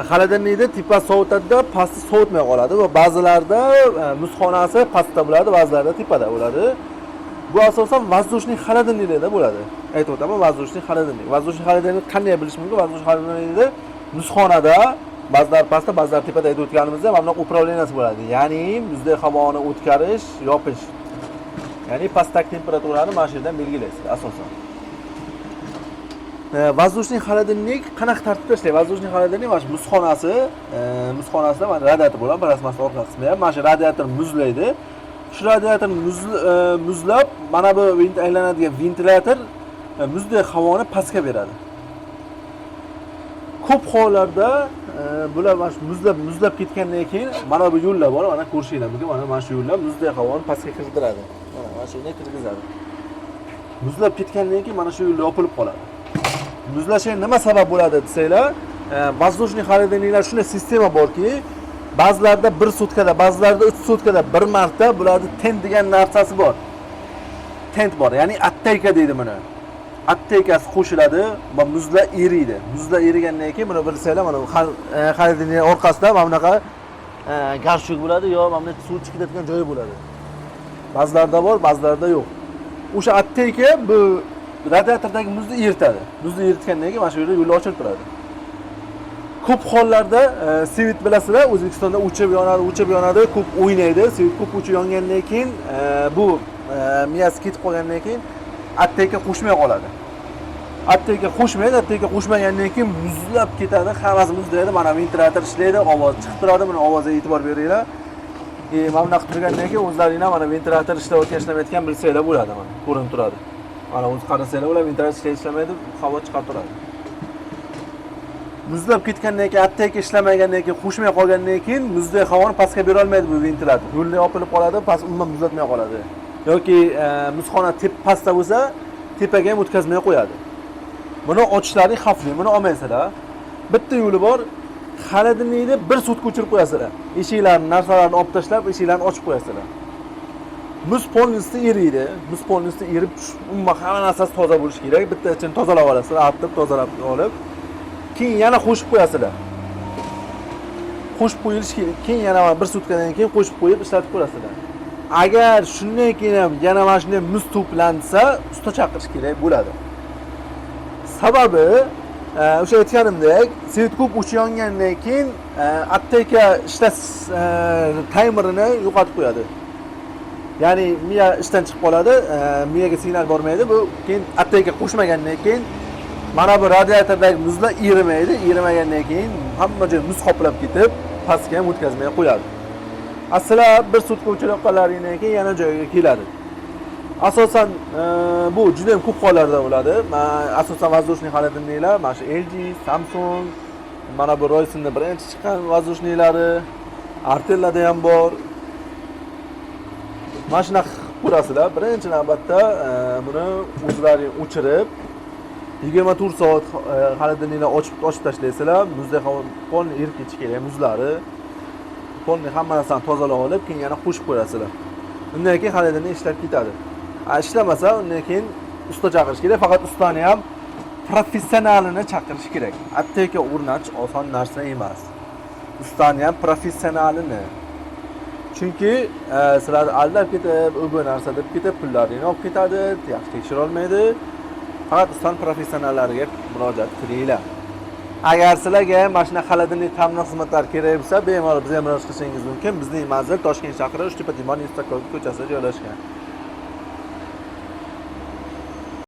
xolodilnikda tepa sovutadi, pasti sovutmay qoladi va ba'zilarda muzxonasi pastda bo'ladi, ba'zilarda tepada bo'ladi. Bu asosan воздушный xolodilnikda bo'ladi. Aytib o'taman, воздушный xolodilnik. Воздушный xolodilnikni qanday bilish mumkin? Воздушный xolodilnikda muzxonada ba'zilar pastda, ba'zilar tepada aytib o'tganimizda mana bunaqa управленияsi bo'ladi. Ya'ni muzdek havoni o'tkarish, yopish. Ya'ni pastdagi temperaturani mana shu yerdan belgilaysiz asosan. Воздушный xolodilnik qanaqa tartibda ishlaydi? Воздушный xolodilnik mana shu muzxonasida mana radiator bo'ladi, plastmassa orqa qismi ham. Mana shu radiator muzlaydi. Shu radiator muzlab, mana bu aylanadigan ventilyator muzdek havoni pastga beradi. Ko'p hollarda bular mana shu muzlab ketgandan keyin mana bu yo'llar bor, mana ko'rishinglar mumkin. Mana shu yo'llar muzdek havoni pastga kirgizadi. Mana shu yerga kirgizadi. Muzlab ketgandan keyin mana shu yo'l yopilib qoladi. Muzlashiga nima sabab bo'ladi desanglar, воздушный xolodilniklar shunday sistema borki, ba'zilarda 1 sutkada, ba'zilarda 3 sutkada bir marta bularning tent degan narsasi bor. Tent bor, ya'ni attayka deydi buni. Attaykasi qo'shiladi va muzlar eriydi. Muzlar erigandan keyin buni bilsanglar, mana xolodilnik orqasida mana bunaqa garshuk bo'ladi, yo mana bunday suv chiqib ketadigan joyi bo'ladi. Ba'zilarda bor, ba'zilarda yo'q. O'sha attayka bu radiatordagi muzni eritadi. Muzni eritgandan keyin mana shu yerda yo'l ochilib turadi. Ko'p hollarda svit bilasizlar, O'zbekistonda o'chib yonadi, ko'p o'ynaydi. Svit ko'p o'chib yongandan keyin bu miyasi ketib qolgandan keyin attayka qo'shmay qoladi. Attayka qo'shmagandan keyin muzlab ketadi, hammasi muzlaydi. Mana ventilyator ishlaydi, ovoz chiqib turadi. Buni ovoziga e'tibor beringlar. Mana bunaqa turgandan keyin o'zlaringizlar mana ventilyator ishlamayotgan bilsanglar bo'ladi, mana ko'rinib turadi. Mana o'zi qarasanglar ular ventilyator ishlamaydi, havo chiqarib turadi. Muzlab ketgandan keyin, attayka ishlamagandan keyin, qo'shmay qolgandan keyin muzdek havoni pastga bera olmaydi bu ventilyator. Yo'lda yopilib qoladi, past umuman muzlatmay qoladi. Yoki muzxona pastda bo'lsa, tepaga ham o'tkazmay qo'yadi. Buni ochishlari xavfli, buni olmaysizlar. Bitta yo'li bor, xolodilnikni 1 sutka o'chirib qo'yasizlar. Eshiklarni, narsalarni olib tashlab, eshiklarni ochib qo'yasizlar. Muz polnisida eriydi. Muz polnisida erib, umuman hamma narsasi toza bo'lishi kerak. Bitta ichini tozalab olasizlar, artib, tozalab olib, keyin yana qo'shib qo'yasizlar. Qo'shib qo'yilishi kerak. Keyin yana 1 sutkadan keyin qo'shib qo'yib ishlatib ko'rasizlar. Agar shundan keyin ham yana mana shunday muz to'plansa, usta chaqirish kerak bo'ladi. Sababi o'sha aytganimdek, svit ko'p o'chib yongandan keyin attayka ishlash taymerini yo'qotib qo'yadi. Ya'ni miya ishdan chiqib qoladi, miyaga signal bormaydi. Bu keyin attayka qo'shmagandan keyin mana bu radiatordagi muzlar erimagandan keyin hamma joy muz qoplab ketib, pastga ham o'tkazmay qo'yadi. Aslan 1 sutka o'chirib qolgandan keyin yana joyiga keladi. Asosan bu juda ham ko'p hollarda bo'ladi. Asosan воздушный xolodilniklar, mana shu LG, Samsung, mana bu Roysonda birinchi chiqqan воздушнийлari, Artel'da ham bor. Mana shunaqa ko'rasizlar. Birinchi navbatda buni o'zlaringiz o'chirib 24 soat xolodilnikni ochib tashlaysizlar. Muzdek havo polni erib ketishi kerak, muzlari. Polni hamma narsani tozalab olib, keyin yana qo'shib qo'yasizlar. Undan keyin xolodilnik ishlab ketadi. Ishlamasa, undan keyin usta chaqirish kerak. Faqat ustani ham professionalini chaqirish kerak. Attayka o'rnatish oson narsa emas. Ustani ham professionalini. Chunki sizlarni aldab ketib, bu narsa deb ketib, pullaringizni olib ketadi, yaxshi tekshira olmaydi. Faqat ustani professionallariga murojaat qilinglar. Agar sizlarga mana shunday xolodilnik ta'minot xizmatlari kerak bo'lsa, bemalol bizga murojaat qilishingiz mumkin. Bizning manzil Toshkent shahri Uchtepa Dimon Instagram ko'chasida joylashgan.